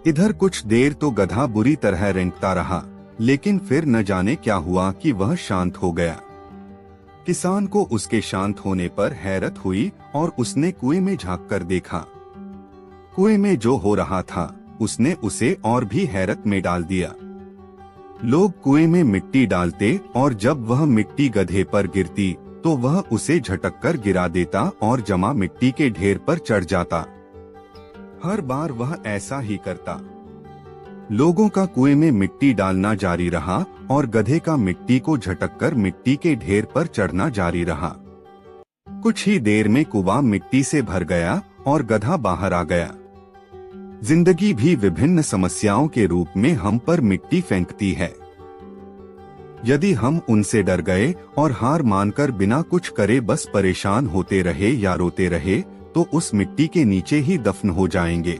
इधर कुछ देर तो गधा बुरी तरह रेंगता रहा, लेकिन फिर न जाने क्या हुआ कि वह शांत हो गया। किसान को उसके शांत होने पर हैरत हुई और उसने कुएं में झांककर देखा। कुएं में जो हो रहा था उसने उसे और भी हैरत में डाल दिया। लोग कुएं में मिट्टी डालते और जब वह मिट्टी गधे पर गिरती तो वह उसे झटककर गिरा देता और जमा मिट्टी के ढेर पर चढ़ जाता। हर बार वह ऐसा ही करता। लोगों का कुएं में मिट्टी डालना जारी रहा और गधे का मिट्टी को झटककर मिट्टी के ढेर पर चढ़ना जारी रहा। कुछ ही देर में कुआं मिट्टी से भर गया और गधा बाहर आ गया। जिंदगी भी विभिन्न समस्याओं के रूप में हम पर मिट्टी फेंकती है। यदि हम उनसे डर गए और हार मानकर बिना कुछ करे बस परेशान होते रहे या रोते रहे तो उस मिट्टी के नीचे ही दफन हो जाएंगे।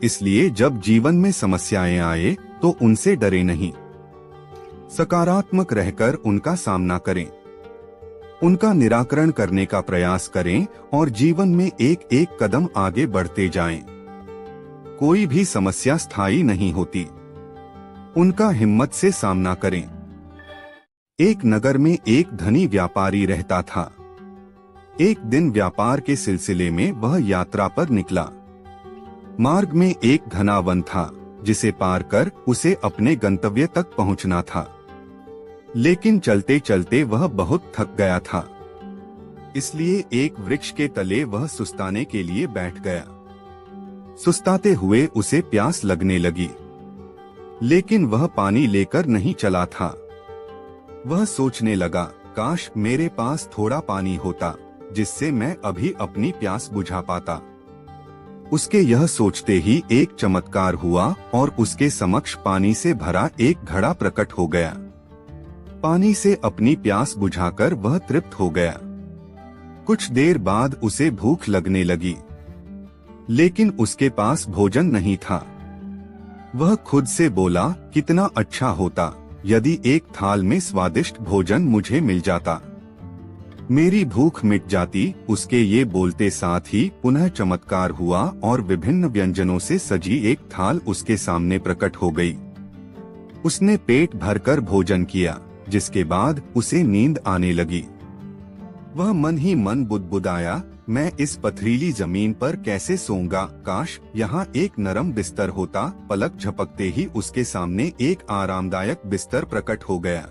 इसलिए जब जीवन में समस्याएं आए तो उनसे डरे नहीं, सकारात्मक रहकर उनका सामना करें, उनका निराकरण करने का प्रयास करें और जीवन में एक एक कदम आगे बढ़ते जाएं। कोई भी समस्या स्थायी नहीं होती, उनका हिम्मत से सामना करें। एक नगर में एक धनी व्यापारी रहता था। एक दिन व्यापार के सिलसिले में वह यात्रा पर निकला। मार्ग में एक घना वन था जिसे पार कर उसे अपने गंतव्य तक पहुंचना था, लेकिन चलते चलते वह बहुत थक गया था। इसलिए एक वृक्ष के तले वह सुस्ताने के लिए बैठ गया। सुस्ताते हुए उसे प्यास लगने लगी, लेकिन वह पानी लेकर नहीं चला था। वह सोचने लगा, काश मेरे पास थोड़ा पानी होता जिससे मैं अभी अपनी प्यास बुझा पाता। उसके यह सोचते ही एक चमत्कार हुआ और उसके समक्ष पानी से भरा एक घड़ा प्रकट हो गया। पानी से अपनी प्यास बुझाकर वह तृप्त हो गया। कुछ देर बाद उसे भूख लगने लगी, लेकिन उसके पास भोजन नहीं था। वह खुद से बोला, कितना अच्छा होता यदि एक थाल में स्वादिष्ट भोजन मुझे मिल जाता, मेरी भूख मिट जाती। उसके ये बोलते साथ ही पुनः चमत्कार हुआ और विभिन्न व्यंजनों से सजी एक थाल उसके सामने प्रकट हो गई। उसने पेट भरकर भोजन किया, जिसके बाद उसे नींद आने लगी। वह मन ही मन बुदबुदाया, मैं इस पथरीली जमीन पर कैसे सोऊंगा, काश यहाँ एक नरम बिस्तर होता। पलक झपकते ही उसके सामने एक आरामदायक बिस्तर प्रकट हो गया।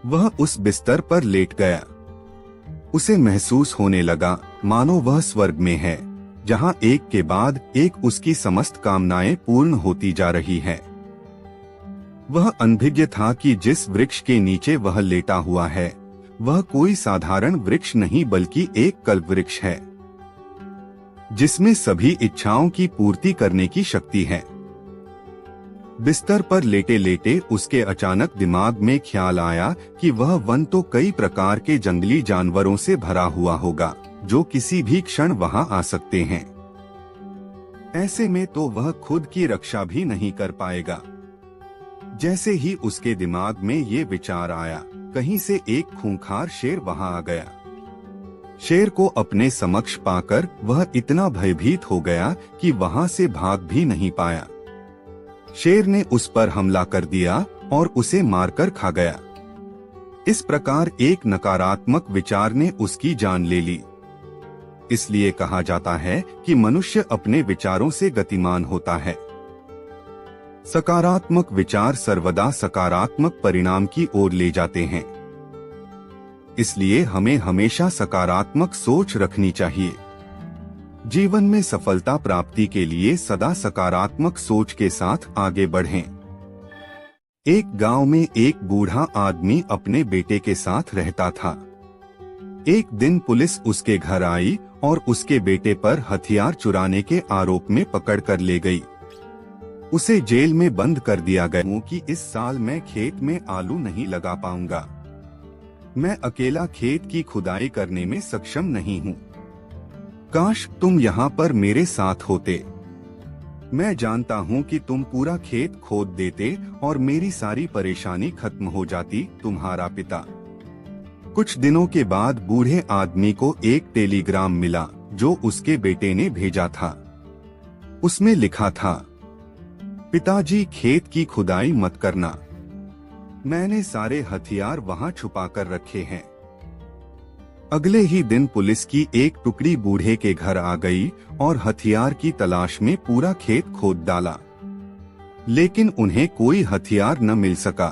वह उस बिस्तर पर लेट गया। उसे महसूस होने लगा मानो वह स्वर्ग में है, जहाँ एक के बाद एक उसकी समस्त कामनाएं पूर्ण होती जा रही है। वह अनभिज्ञ था कि जिस वृक्ष के नीचे वह लेटा हुआ है वह कोई साधारण वृक्ष नहीं बल्कि एक कल्प वृक्ष है, जिसमें सभी इच्छाओं की पूर्ति करने की शक्ति है। बिस्तर पर लेटे लेटे उसके अचानक दिमाग में ख्याल आया कि वह वन तो कई प्रकार के जंगली जानवरों से भरा हुआ होगा जो किसी भी क्षण वहां आ सकते हैं। ऐसे में तो वह खुद की रक्षा भी नहीं कर पाएगा। जैसे ही उसके दिमाग में ये विचार आया, कहीं से एक खूंखार शेर वहां आ गया। शेर को अपने समक्ष पाकर वह इतना भयभीत हो गया कि वहां से भाग भी नहीं पाया। शेर ने उस पर हमला कर दिया और उसे मारकर खा गया। इस प्रकार एक नकारात्मक विचार ने उसकी जान ले ली। इसलिए कहा जाता है कि मनुष्य अपने विचारों से गतिमान होता है। सकारात्मक विचार सर्वदा सकारात्मक परिणाम की ओर ले जाते हैं। इसलिए हमें हमेशा सकारात्मक सोच रखनी चाहिए। जीवन में सफलता प्राप्ति के लिए सदा सकारात्मक सोच के साथ आगे बढ़ें। एक गांव में एक बूढ़ा आदमी अपने बेटे के साथ रहता था। एक दिन पुलिस उसके घर आई और उसके बेटे पर हथियार चुराने के आरोप में पकड़ कर ले गई। उसे जेल में बंद कर दिया गया कि इस साल मैं खेत में आलू नहीं लगा पाऊंगा। मैं अकेला खेत की खुदाई करने में सक्षम नहीं हूँ। काश तुम यहाँ पर मेरे साथ होते। मैं जानता हूँ कि तुम पूरा खेत खोद देते और मेरी सारी परेशानी खत्म हो जाती। तुम्हारा पिता। कुछ दिनों के बाद बूढ़े आदमी को एक टेलीग्राम मिला जो उसके बेटे ने भेजा था। उसमें लिखा था, पिताजी, खेत की खुदाई मत करना, मैंने सारे हथियार वहां छुपा कर रखे हैं। अगले ही दिन पुलिस की एक टुकड़ी बूढ़े के घर आ गई और हथियार की तलाश में पूरा खेत खोद डाला, लेकिन उन्हें कोई हथियार न मिल सका।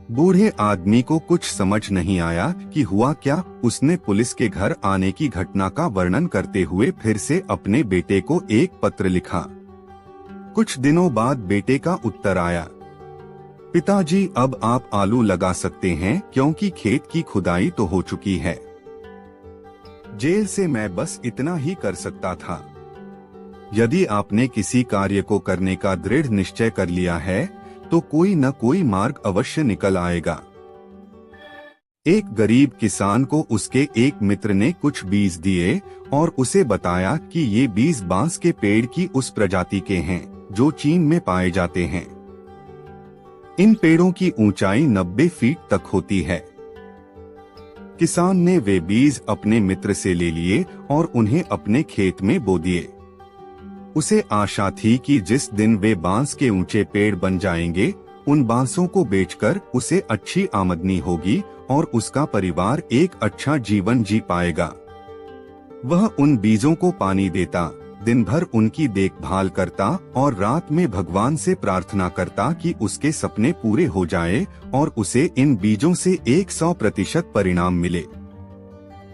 बूढ़े आदमी को कुछ समझ नहीं आया कि हुआ क्या। उसने पुलिस के घर आने की घटना का वर्णन करते हुए फिर से अपने बेटे को एक पत्र लिखा। कुछ दिनों बाद बेटे का उत्तर आया, पिताजी, अब आप आलू लगा सकते हैं क्योंकि खेत की खुदाई तो हो चुकी है। जेल से मैं बस इतना ही कर सकता था। यदि आपने किसी कार्य को करने का दृढ़ निश्चय कर लिया है तो कोई न कोई मार्ग अवश्य निकल आएगा। एक गरीब किसान को उसके एक मित्र ने कुछ बीज दिए और उसे बताया कि ये बीज बांस के पेड़ की उस प्रजाति के हैं जो चीन में पाए जाते हैं। इन पेड़ों की ऊंचाई 90 फीट तक होती है। किसान ने वे बीज अपने मित्र से ले लिए और उन्हें अपने खेत में बो दिए। उसे आशा थी कि जिस दिन वे बांस के ऊंचे पेड़ बन जाएंगे, उन बांसों को बेचकर उसे अच्छी आमदनी होगी और उसका परिवार एक अच्छा जीवन जी पाएगा। वह उन बीजों को पानी देता, दिन भर उनकी देखभाल करता और रात में भगवान से प्रार्थना करता कि उसके सपने पूरे हो जाए और उसे इन बीजों से 100% परिणाम मिले।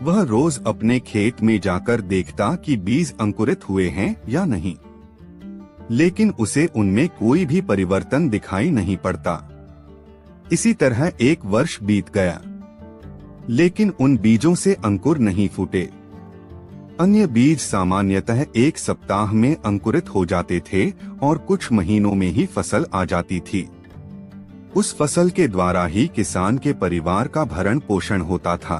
वह रोज अपने खेत में जाकर देखता कि बीज अंकुरित हुए हैं या नहीं, लेकिन उसे उनमें कोई भी परिवर्तन दिखाई नहीं पड़ता। इसी तरह 1 वर्ष बीत गया, लेकिन उन बीजों से अंकुर नहीं फूटे। अन्य बीज सामान्यतः 1 सप्ताह में अंकुरित हो जाते थे और कुछ महीनों में ही फसल आ जाती थी। उस फसल के द्वारा ही किसान के परिवार का भरण पोषण होता था।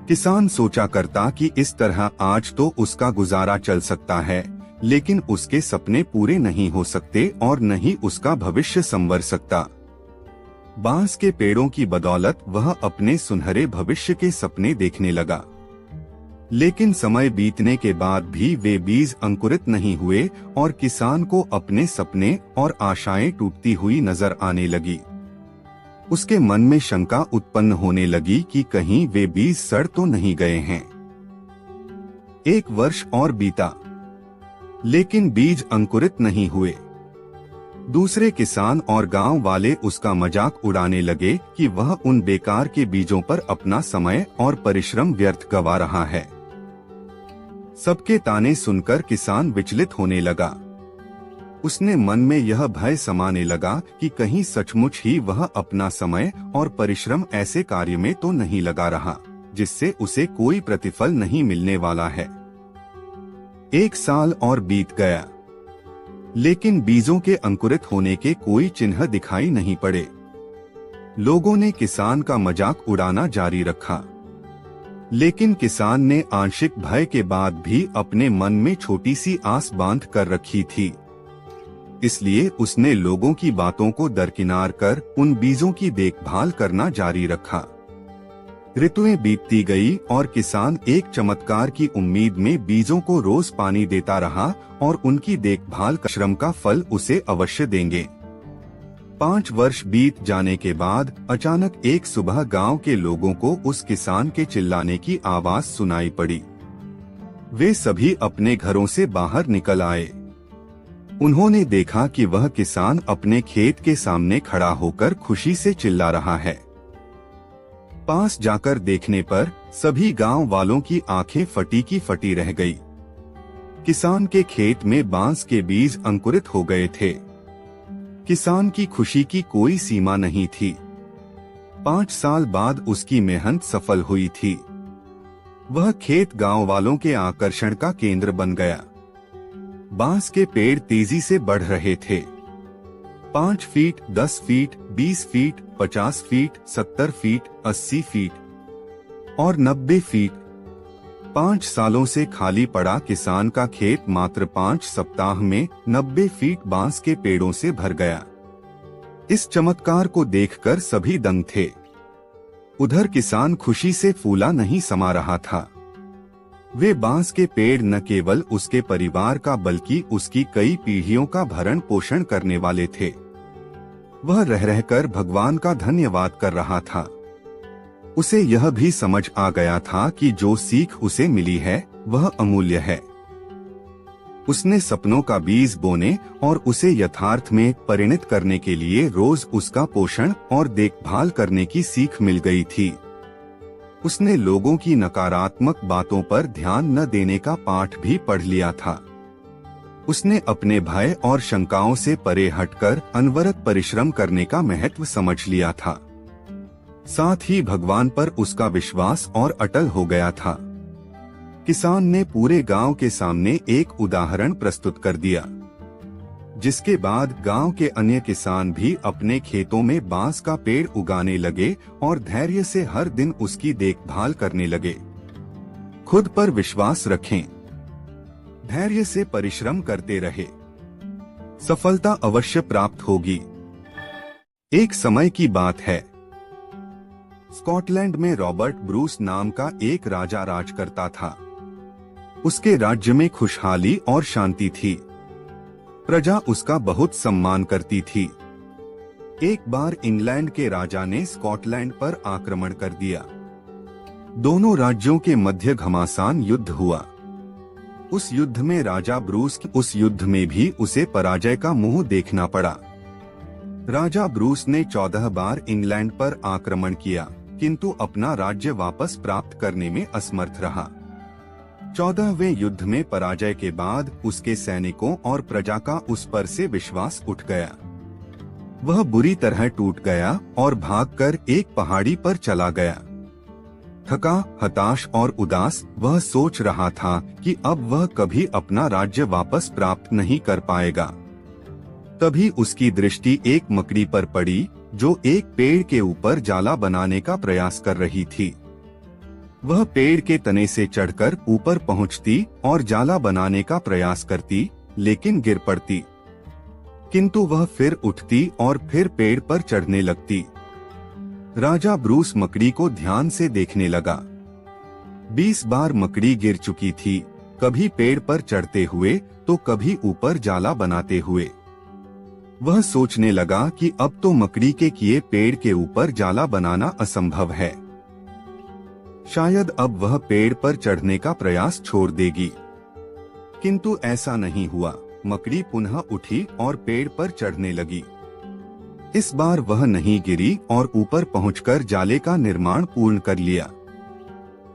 किसान सोचा करता कि इस तरह आज तो उसका गुजारा चल सकता है, लेकिन उसके सपने पूरे नहीं हो सकते और न ही उसका भविष्य संवर सकता। बांस के पेड़ों की बदौलत वह अपने सुनहरे भविष्य के सपने देखने लगा, लेकिन समय बीतने के बाद भी वे बीज अंकुरित नहीं हुए और किसान को अपने सपने और आशाएं टूटती हुई नजर आने लगी। उसके मन में शंका उत्पन्न होने लगी कि कहीं वे बीज सड़ तो नहीं गए हैं। 1 वर्ष और बीता, लेकिन बीज अंकुरित नहीं हुए। दूसरे किसान और गांव वाले उसका मजाक उड़ाने लगे कि वह उन बेकार के बीजों पर अपना समय और परिश्रम व्यर्थ गवा रहा है। सबके ताने सुनकर किसान विचलित होने लगा। उसने मन में यह भय समाने लगा कि कहीं सचमुच ही वह अपना समय और परिश्रम ऐसे कार्य में तो नहीं लगा रहा जिससे उसे कोई प्रतिफल नहीं मिलने वाला है। 1 साल और बीत गया, लेकिन बीजों के अंकुरित होने के कोई चिन्ह दिखाई नहीं पड़े। लोगों ने किसान का मजाक उड़ाना जारी रखा, लेकिन किसान ने आंशिक भय के बाद भी अपने मन में छोटी सी आस बांध कर रखी थी। इसलिए उसने लोगों की बातों को दरकिनार कर उन बीजों की देखभाल करना जारी रखा। ऋतुएं बीतती गई और किसान एक चमत्कार की उम्मीद में बीजों को रोज पानी देता रहा और उनकी देखभाल का श्रम का फल उसे अवश्य देंगे। 5 वर्ष बीत जाने के बाद अचानक एक सुबह गांव के लोगों को उस किसान के चिल्लाने की आवाज सुनाई पड़ी। वे सभी अपने घरों से बाहर निकल आए। उन्होंने देखा कि वह किसान अपने खेत के सामने खड़ा होकर खुशी से चिल्ला रहा है। पास जाकर देखने पर सभी गांव वालों की आंखें फटी की फटी रह गई। किसान के खेत में बांस के बीज अंकुरित हो गए थे। किसान की खुशी की कोई सीमा नहीं थी। 5 साल बाद उसकी मेहनत सफल हुई थी। वह खेत गांव वालों के आकर्षण का केंद्र बन गया। बांस के पेड़ तेजी से बढ़ रहे थे। 5 feet, 10 feet, 20 feet, 50 feet, 70 feet, 80 feet और 90 फीट। 5 सालों से खाली पड़ा किसान का खेत मात्र 5 सप्ताह में 90 फीट बांस के पेड़ों से भर गया। इस चमत्कार को देखकर सभी दंग थे। उधर किसान खुशी से फूला नहीं समा रहा था। वे बांस के पेड़ न केवल उसके परिवार का बल्कि उसकी कई पीढ़ियों का भरण पोषण करने वाले थे। वह रह रहकर भगवान का धन्यवाद कर रहा था। उसे यह भी समझ आ गया था कि जो सीख उसे मिली है वह अमूल्य है। उसने सपनों का बीज बोने और उसे यथार्थ में परिणत करने के लिए रोज उसका पोषण और देखभाल करने की सीख मिल गई थी। उसने लोगों की नकारात्मक बातों पर ध्यान न देने का पाठ भी पढ़ लिया था। उसने अपने भय और शंकाओं से परे हटकर अनवरत परिश्रम करने का महत्व समझ लिया था। साथ ही भगवान पर उसका विश्वास और अटल हो गया था। किसान ने पूरे गांव के सामने एक उदाहरण प्रस्तुत कर दिया, जिसके बाद गांव के अन्य किसान भी अपने खेतों में बांस का पेड़ उगाने लगे और धैर्य से हर दिन उसकी देखभाल करने लगे। खुद पर विश्वास रखें, धैर्य से परिश्रम करते रहे, सफलता अवश्य प्राप्त होगी। एक समय की बात है, स्कॉटलैंड में रॉबर्ट ब्रूस नाम का एक राजा राज करता था। उसके राज्य में खुशहाली और शांति थी। प्रजा उसका बहुत सम्मान करती थी। एक बार इंग्लैंड के राजा ने स्कॉटलैंड पर आक्रमण कर दिया। दोनों राज्यों के मध्य घमासान युद्ध हुआ। उस युद्ध में राजा ब्रूस उस युद्ध में भी उसे पराजय का मुंह देखना पड़ा। राजा ब्रूस ने 14 बार इंग्लैंड पर आक्रमण किया, किंतु अपना राज्य वापस प्राप्त करने में असमर्थ रहा। 14वें युद्ध में पराजय के बाद उसके सैनिकों और प्रजा का उस पर से विश्वास उठ गया। वह बुरी तरह टूट गया और भागकर एक पहाड़ी पर चला गया। थका, हताश और उदास वह सोच रहा था कि अब वह कभी अपना राज्य वापस प्राप्त नहीं कर पाएगा। तभी उसकी दृष्टि एक मकड़ी पर पड़ी, जो एक पेड़ के ऊपर जाला बनाने का प्रयास कर रही थी। वह पेड़ के तने से चढ़कर ऊपर पहुंचती और जाला बनाने का प्रयास करती, लेकिन गिर पड़ती। किंतु वह फिर उठती और फिर पेड़ पर चढ़ने लगती। राजा ब्रूस मकड़ी को ध्यान से देखने लगा। 20 बार मकड़ी गिर चुकी थी, कभी पेड़ पर चढ़ते हुए तो कभी ऊपर जाला बनाते हुए। वह सोचने लगा कि अब तो मकड़ी के किए पेड़ के ऊपर जाला बनाना असंभव है। शायद अब वह पेड़ पर चढ़ने का प्रयास छोड़ देगी। किंतु ऐसा नहीं हुआ। मकड़ी पुनः उठी और पेड़ पर चढ़ने लगी। इस बार वह नहीं गिरी और ऊपर पहुंचकर जाले का निर्माण पूर्ण कर लिया।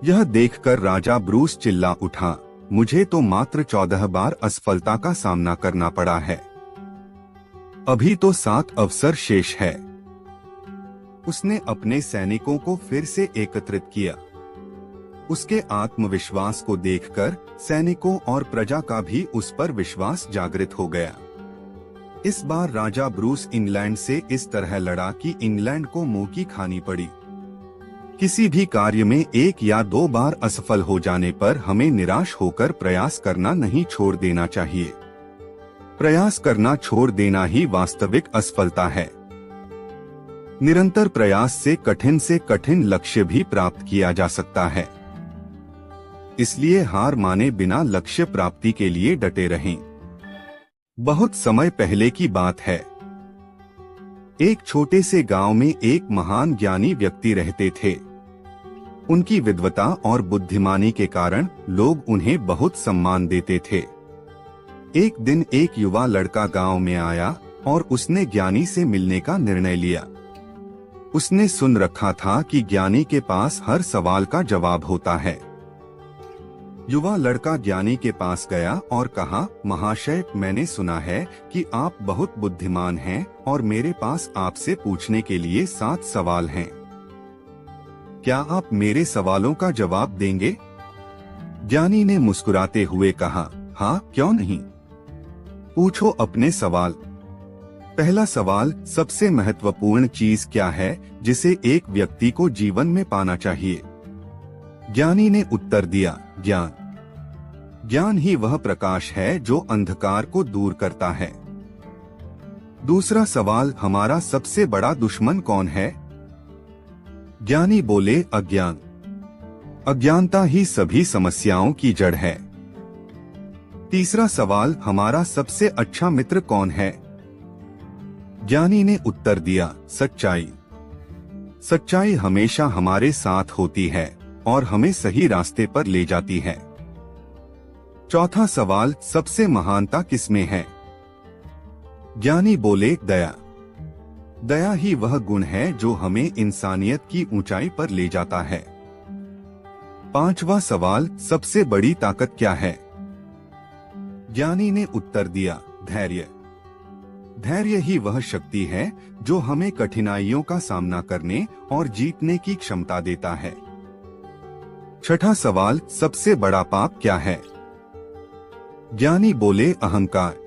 यह देखकर राजा ब्रूस चिल्ला उठा, मुझे तो मात्र 14 बार असफलता का सामना करना पड़ा है, अभी तो 7 अवसर शेष है। उसने अपने सैनिकों को फिर से एकत्रित किया। उसके आत्मविश्वास को देखकर सैनिकों और प्रजा का भी उस पर विश्वास जागृत हो गया। इस बार राजा ब्रूस इंग्लैंड से इस तरह लड़ा कि इंग्लैंड को मुंह की खानी पड़ी। किसी भी कार्य में 1 या 2 बार असफल हो जाने पर हमें निराश होकर प्रयास करना नहीं छोड़ देना चाहिए। प्रयास करना छोड़ देना ही वास्तविक असफलता है। निरंतर प्रयास से कठिन लक्ष्य भी प्राप्त किया जा सकता है। इसलिए हार माने बिना लक्ष्य प्राप्ति के लिए डटे रहें। बहुत समय पहले की बात है। एक छोटे से गांव में एक महान ज्ञानी व्यक्ति रहते थे। उनकी विद्वता और बुद्धिमानी के कारण लोग उन्हें बहुत सम्मान देते थे। एक दिन एक युवा लड़का गांव में आया और उसने ज्ञानी से मिलने का निर्णय लिया। उसने सुन रखा था कि ज्ञानी के पास हर सवाल का जवाब होता है। युवा लड़का ज्ञानी के पास गया और कहा, महाशय, मैंने सुना है कि आप बहुत बुद्धिमान हैं और मेरे पास आपसे पूछने के लिए 7 सवाल हैं। क्या आप मेरे सवालों का जवाब देंगे? ज्ञानी ने मुस्कुराते हुए कहा, हाँ, क्यों नहीं, पूछो अपने सवाल। पहला सवाल, सबसे महत्वपूर्ण चीज क्या है जिसे एक व्यक्ति को जीवन में पाना चाहिए? ज्ञानी ने उत्तर दिया, ज्ञान। ज्ञान ही वह प्रकाश है जो अंधकार को दूर करता है। दूसरा सवाल, हमारा सबसे बड़ा दुश्मन कौन है? ज्ञानी बोले, अज्ञान। अज्ञानता ही सभी समस्याओं की जड़ है। तीसरा सवाल, हमारा सबसे अच्छा मित्र कौन है? ज्ञानी ने उत्तर दिया, सच्चाई। सच्चाई हमेशा हमारे साथ होती है और हमें सही रास्ते पर ले जाती है। चौथा सवाल, सबसे महानता किसमें है? ज्ञानी बोले, दया। दया ही वह गुण है जो हमें इंसानियत की ऊंचाई पर ले जाता है। पांचवा सवाल, सबसे बड़ी ताकत क्या है? ज्ञानी ने उत्तर दिया, धैर्य। धैर्य ही वह शक्ति है जो हमें कठिनाइयों का सामना करने और जीतने की क्षमता देता है। छठा सवाल, सबसे बड़ा पाप क्या है? ज्ञानी बोले, अहंकार।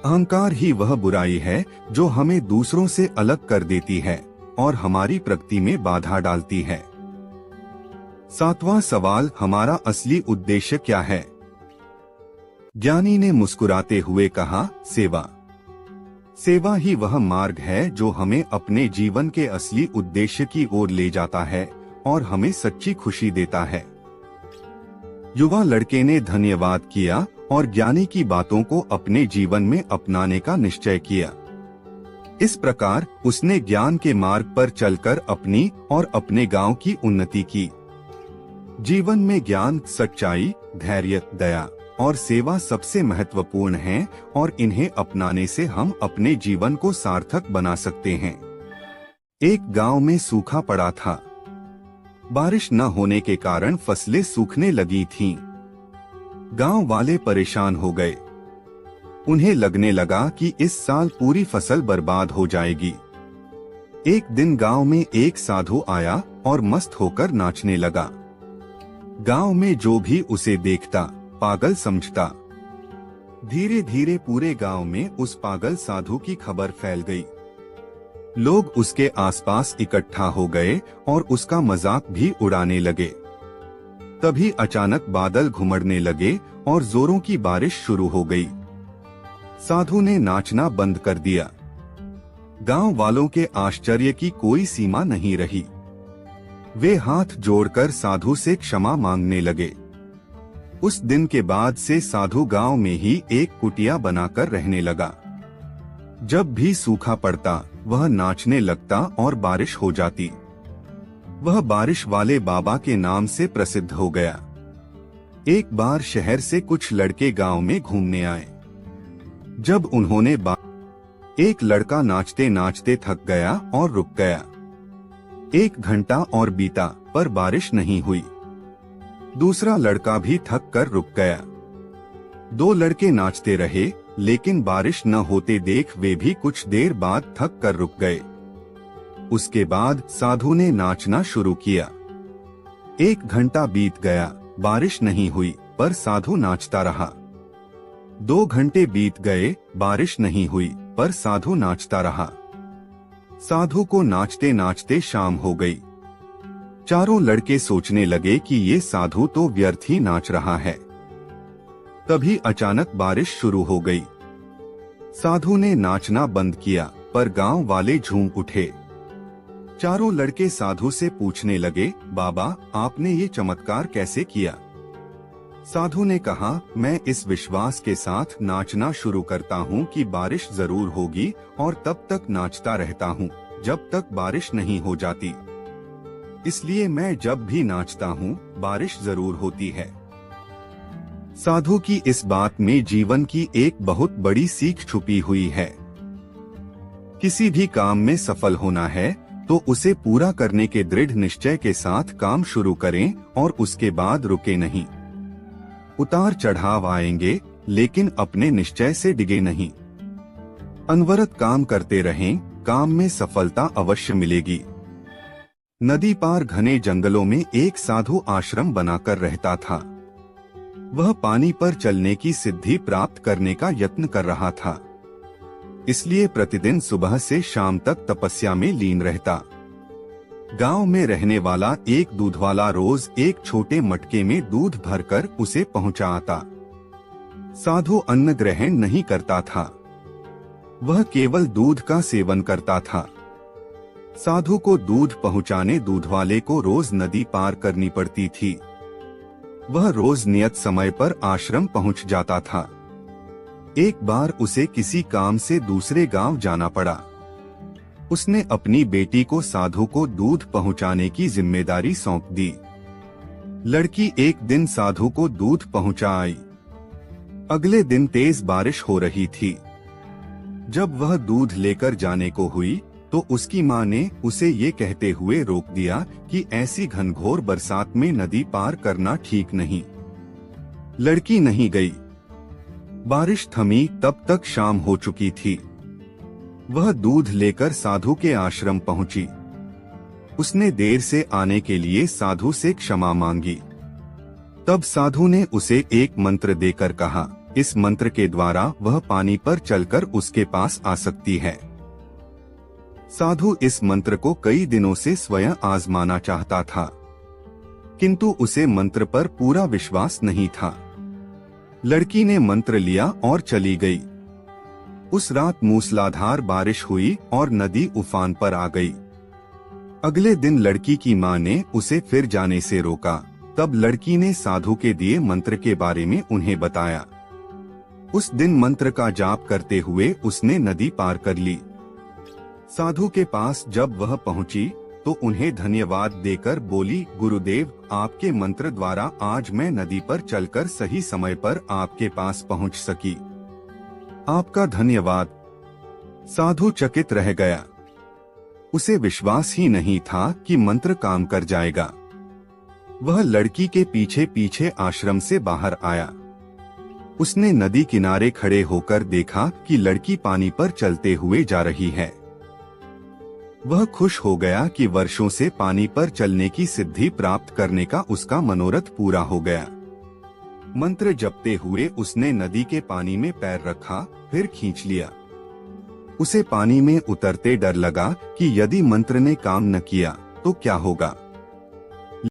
अहंकार ही वह बुराई है जो हमें दूसरों से अलग कर देती है और हमारी प्रगति में बाधा डालती है। सातवां सवाल, हमारा असली उद्देश्य क्या है? ज्ञानी ने मुस्कुराते हुए कहा, सेवा। सेवा ही वह मार्ग है जो हमें अपने जीवन के असली उद्देश्य की ओर ले जाता है और हमें सच्ची खुशी देता है। युवा लड़के ने धन्यवाद किया और ज्ञानी की बातों को अपने जीवन में अपनाने का निश्चय किया। इस प्रकार उसने ज्ञान के मार्ग पर चलकर अपनी और अपने गांव की उन्नति की। जीवन में ज्ञान, सच्चाई, धैर्य, दया और सेवा सबसे महत्वपूर्ण हैं और इन्हें अपनाने से हम अपने जीवन को सार्थक बना सकते हैं। एक गांव में सूखा पड़ा था। बारिश न होने के कारण फसलें सूखने लगी थीं। गांव वाले परेशान हो गए। उन्हें लगने लगा कि इस साल पूरी फसल बर्बाद हो जाएगी। एक दिन गांव में एक साधु आया और मस्त होकर नाचने लगा। गांव में जो भी उसे देखता पागल समझता। धीरे धीरे पूरे गांव में उस पागल साधु की खबर फैल गई। लोग उसके आसपास इकट्ठा हो गए और उसका मजाक भी उड़ाने लगे। तभी अचानक बादल घुमड़ने लगे और जोरों की बारिश शुरू हो गई। साधु ने नाचना बंद कर दिया। गांव वालों के आश्चर्य की कोई सीमा नहीं रही। वे हाथ जोड़कर साधु से क्षमा मांगने लगे। उस दिन के बाद से साधु गांव में ही एक कुटिया बनाकर रहने लगा। जब भी सूखा पड़ता वह नाचने लगता और बारिश हो जाती। वह बारिश वाले बाबा के नाम से प्रसिद्ध हो गया। एक बार शहर से कुछ लड़के गांव में घूमने आए। जब उन्होंने एक लड़का नाचते नाचते थक गया और रुक गया। 1 घंटा और बीता पर बारिश नहीं हुई। दूसरा लड़का भी थक कर रुक गया। 2 लड़के नाचते रहे लेकिन बारिश न होते देख वे भी कुछ देर बाद थक कर रुक गए। उसके बाद साधु ने नाचना शुरू किया। 1 घंटा बीत गया, बारिश नहीं हुई पर साधु नाचता रहा। 2 घंटे बीत गए, बारिश नहीं हुई पर साधु नाचता रहा। साधु को नाचते नाचते शाम हो गई। चारों लड़के सोचने लगे कि ये साधु तो व्यर्थ ही नाच रहा है। तभी अचानक बारिश शुरू हो गई। साधु ने नाचना बंद किया पर गांव वाले झूम उठे। चारों लड़के साधु से पूछने लगे, बाबा आपने ये चमत्कार कैसे किया? साधु ने कहा, मैं इस विश्वास के साथ नाचना शुरू करता हूँ कि बारिश जरूर होगी और तब तक नाचता रहता हूँ जब तक बारिश नहीं हो जाती। इसलिए मैं जब भी नाचता हूँ बारिश जरूर होती है। साधु की इस बात में जीवन की एक बहुत बड़ी सीख छुपी हुई है। किसी भी काम में सफल होना है तो उसे पूरा करने के दृढ़ निश्चय के साथ काम शुरू करें और उसके बाद रुके नहीं। उतार चढ़ाव आएंगे लेकिन अपने निश्चय से डिगे नहीं। अनवरत काम करते रहें, काम में सफलता अवश्य मिलेगी। नदी पार घने जंगलों में एक साधु आश्रम बनाकर रहता था। वह पानी पर चलने की सिद्धि प्राप्त करने का यत्न कर रहा था। इसलिए प्रतिदिन सुबह से शाम तक तपस्या में लीन रहता। गांव में रहने वाला एक दूधवाला रोज एक छोटे मटके में दूध भरकर उसे पहुंचा आता। साधु अन्न ग्रहण नहीं करता था, वह केवल दूध का सेवन करता था। साधु को दूध पहुंचाने दूधवाले को रोज नदी पार करनी पड़ती थी। वह रोज नियत समय पर आश्रम पहुंच जाता था। एक बार उसे किसी काम से दूसरे गांव जाना पड़ा। उसने अपनी बेटी को साधु को दूध पहुंचाने की जिम्मेदारी सौंप दी। लड़की एक दिन साधु को दूध पहुंचा आई। अगले दिन तेज बारिश हो रही थी। जब वह दूध लेकर जाने को हुई तो उसकी माँ ने उसे ये कहते हुए रोक दिया कि ऐसी घनघोर बरसात में नदी पार करना ठीक नहीं। लड़की नहीं गई। बारिश थमी तब तक शाम हो चुकी थी। वह दूध लेकर साधु के आश्रम पहुंची। उसने देर से आने के लिए साधु से क्षमा मांगी। तब साधु ने उसे एक मंत्र देकर कहा, इस मंत्र के द्वारा वह पानी पर चलकर उसके पास आ सकती है। साधु इस मंत्र को कई दिनों से स्वयं आजमाना चाहता था, किंतु उसे मंत्र पर पूरा विश्वास नहीं था। लड़की ने मंत्र लिया और चली गई। उस रात मूसलाधार बारिश हुई और नदी उफान पर आ गई। अगले दिन लड़की की मां ने उसे फिर जाने से रोका। तब लड़की ने साधु के दिए मंत्र के बारे में उन्हें बताया। उस दिन मंत्र का जाप करते हुए उसने नदी पार कर ली। साधु के पास जब वह पहुंची तो उन्हें धन्यवाद देकर बोली, गुरुदेव, आपके मंत्र द्वारा आज मैं नदी पर चलकर सही समय पर आपके पास पहुंच सकी। आपका धन्यवाद। साधु चकित रह गया। उसे विश्वास ही नहीं था कि मंत्र काम कर जाएगा। वह लड़की के पीछे पीछे आश्रम से बाहर आया। उसने नदी किनारे खड़े होकर देखा कि लड़की पानी पर चलते हुए जा रही है। वह खुश हो गया कि वर्षों से पानी पर चलने की सिद्धि प्राप्त करने का उसका मनोरथ पूरा हो गया। मंत्र जपते हुए उसने नदी के पानी में पैर रखा, फिर खींच लिया। उसे पानी में उतरते डर लगा कि यदि मंत्र ने काम न किया तो क्या होगा।